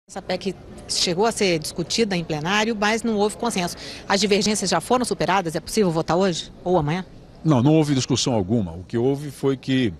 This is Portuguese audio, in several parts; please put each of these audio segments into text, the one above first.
Essa PEC chegou a ser discutida em plenário, mas não houve consenso. As divergências já foram superadas? É possível votar hoje ou amanhã? Não houve discussão alguma. O que houve foi que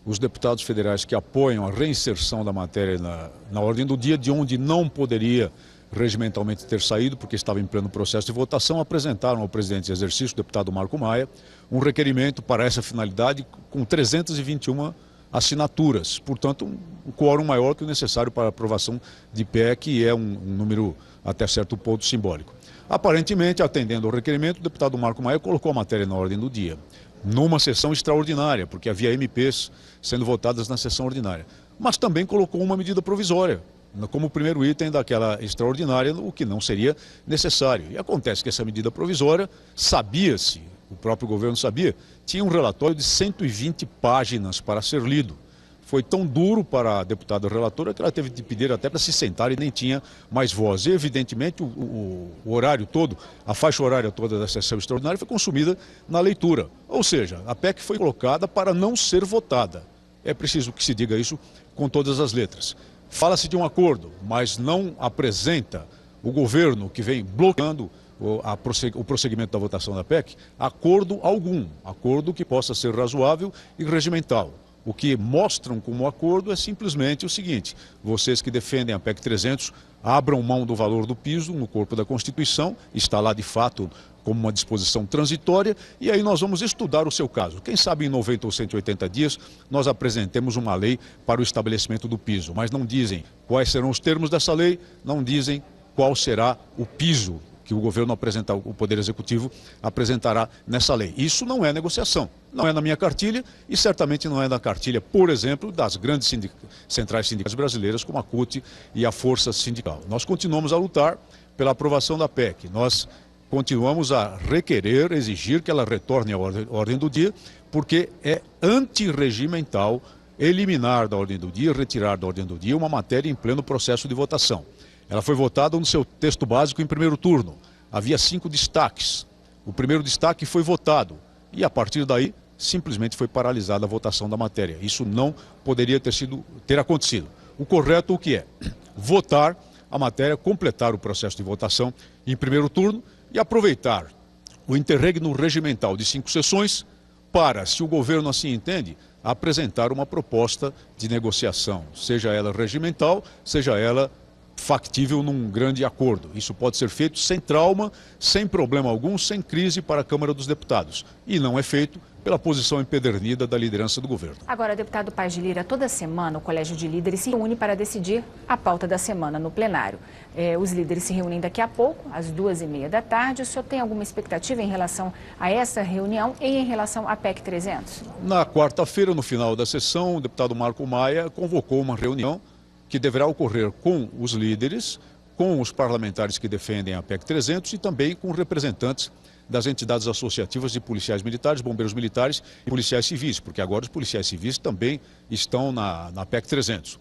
os deputados federais que apoiam a reinserção da matéria na ordem do dia, de onde não poderia regimentalmente ter saído, porque estava em pleno processo de votação, apresentaram ao presidente de exercício, o deputado Marco Maia, um requerimento para essa finalidade com 321 assinaturas. Portanto, um quórum maior que o necessário para a aprovação de PEC, e é um número até certo ponto simbólico. Aparentemente, atendendo ao requerimento, o deputado Marco Maia colocou a matéria na ordem do dia, numa sessão extraordinária, porque havia MPs sendo votadas na sessão ordinária. Mas também colocou uma medida provisória, como primeiro item daquela extraordinária, o que não seria necessário. E acontece que essa medida provisória, sabia-se, o próprio governo sabia, tinha um relatório de 120 páginas para ser lido. Foi tão duro para a deputada relatora que ela teve de pedir até para se sentar e nem tinha mais voz. E, evidentemente, o horário todo, a faixa horária toda da sessão extraordinária foi consumida na leitura. Ou seja, a PEC foi colocada para não ser votada. É preciso que se diga isso com todas as letras. Fala-se de um acordo, mas não apresenta o governo que vem bloqueando o prosseguimento da votação da PEC, acordo algum, acordo que possa ser razoável e regimental. O que mostram como acordo é simplesmente o seguinte: vocês que defendem a PEC 300 abram mão do valor do piso no corpo da Constituição, está lá de fato como uma disposição transitória, e aí nós vamos estudar o seu caso. Quem sabe em 90 ou 180 dias nós apresentemos uma lei para o estabelecimento do piso, mas não dizem quais serão os termos dessa lei, não dizem qual será o piso que o governo apresentar, o Poder Executivo apresentará nessa lei. Isso não é negociação, não é na minha cartilha e certamente não é na cartilha, por exemplo, das grandes centrais sindicais brasileiras como a CUT e a Força Sindical. Nós continuamos a lutar pela aprovação da PEC, nós continuamos a requerer, exigir que ela retorne à ordem do dia, porque é antirregimental eliminar da ordem do dia, retirar da ordem do dia uma matéria em pleno processo de votação. Ela foi votada no seu texto básico em primeiro turno. Havia 5 destaques. O primeiro destaque foi votado e, a partir daí, simplesmente foi paralisada a votação da matéria. Isso não poderia ter acontecido. O correto, o que é? Votar a matéria, completar o processo de votação em primeiro turno e aproveitar o interregno regimental de 5 sessões para, se o governo assim entende, apresentar uma proposta de negociação, seja ela regimental, seja ela factível num grande acordo. Isso pode ser feito sem trauma, sem problema algum, sem crise para a Câmara dos Deputados. E não é feito pela posição empedernida da liderança do governo. Agora, deputado Paz de Lira, toda semana o Colégio de Líderes se reúne para decidir a pauta da semana no plenário. Os líderes se reúnem daqui a pouco, às 2h30 da tarde. O senhor tem alguma expectativa em relação a essa reunião e em relação à PEC 300? Na quarta-feira, no final da sessão, o deputado Marco Maia convocou uma reunião que deverá ocorrer com os líderes, com os parlamentares que defendem a PEC 300 e também com representantes das entidades associativas de policiais militares, bombeiros militares e policiais civis, porque agora os policiais civis também estão na PEC 300.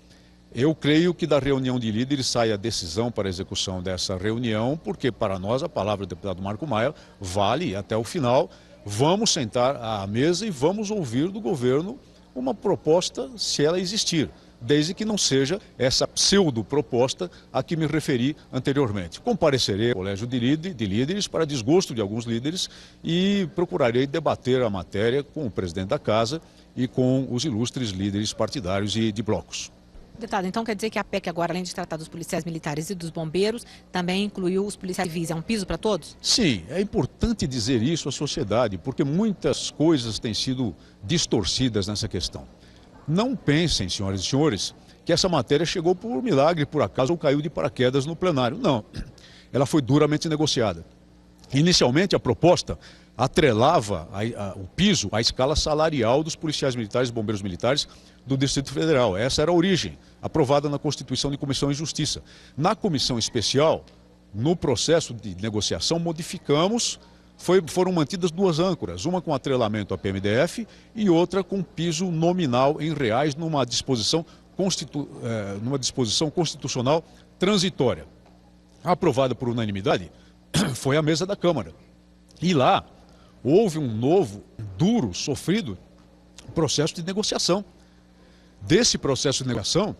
Eu creio que da reunião de líderes sai a decisão para a execução dessa reunião, porque para nós a palavra do deputado Marco Maia vale até o final. Vamos sentar à mesa e vamos ouvir do governo uma proposta, se ela existir, desde que não seja essa pseudo-proposta a que me referi anteriormente. Comparecerei ao Colégio de Líderes para desgosto de alguns líderes e procurarei debater a matéria com o presidente da Casa e com os ilustres líderes partidários e de blocos. Deputado, então quer dizer que a PEC agora, além de tratar dos policiais militares e dos bombeiros, também incluiu os policiais civis. É um piso para todos? Sim, é importante dizer isso à sociedade, porque muitas coisas têm sido distorcidas nessa questão. Não pensem, senhoras e senhores, que essa matéria chegou por milagre, por acaso, ou caiu de paraquedas no plenário. Não, ela foi duramente negociada. Inicialmente, a proposta atrelava o piso à escala salarial dos policiais militares e bombeiros militares do Distrito Federal. Essa era a origem, aprovada na Constituição de Comissão e Justiça. Na comissão especial, no processo de negociação, modificamos. Foram mantidas 2 âncoras, uma com atrelamento à PMDF e outra com piso nominal em reais numa disposição constitucional transitória. Aprovada por unanimidade, foi a mesa da Câmara. E lá houve um novo, duro, sofrido processo de negociação. Desse processo de negociação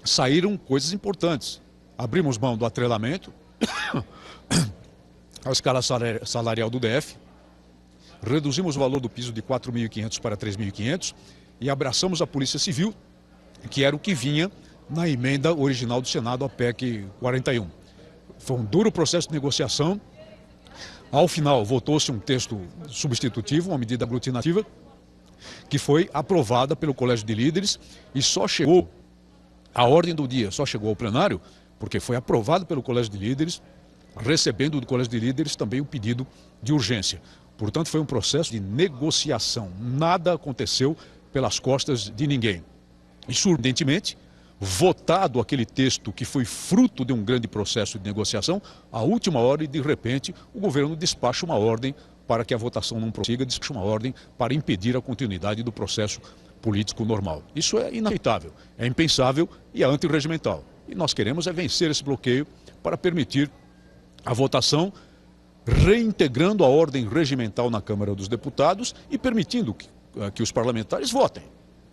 saíram coisas importantes. abrimos mão do atrelamento, a escala salarial do DF, reduzimos o valor do piso de 4.500 para 3.500 e abraçamos a Polícia Civil, que era o que vinha na emenda original do Senado, a PEC 41. Foi um duro processo de negociação. Ao final, votou-se um texto substitutivo, uma medida aglutinativa, que foi aprovada pelo Colégio de Líderes e só chegou à ordem do dia, só chegou ao plenário, porque foi aprovado pelo Colégio de Líderes, recebendo do Colégio de Líderes também um pedido de urgência. Portanto, foi um processo de negociação. Nada aconteceu pelas costas de ninguém. E, surpreendentemente, votado aquele texto que foi fruto de um grande processo de negociação, à última hora e, de repente, o governo despacha uma ordem para que a votação não prossiga, despacha uma ordem para impedir a continuidade do processo político normal. Isso é inaceitável, é impensável e é antirregimental. E nós queremos é vencer esse bloqueio para permitir a votação, reintegrando a ordem regimental na Câmara dos Deputados e permitindo que os parlamentares votem.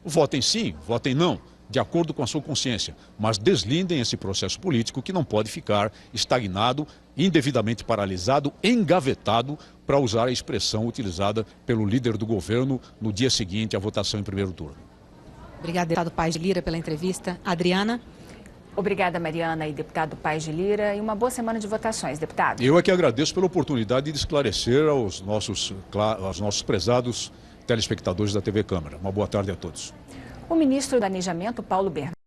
Votem sim, votem não, de acordo com a sua consciência, mas deslindem esse processo político que não pode ficar estagnado, indevidamente paralisado, engavetado, para usar a expressão utilizada pelo líder do governo no dia seguinte à votação em primeiro turno. Obrigada, deputado Paes de Lira, pela entrevista. Adriana? Obrigada, Mariana e deputado Paes de Lira, e uma boa semana de votações, deputado. Eu é que agradeço pela oportunidade de esclarecer aos nossos prezados telespectadores da TV Câmara. Uma boa tarde a todos. O ministro do Planejamento, Paulo Bernardes,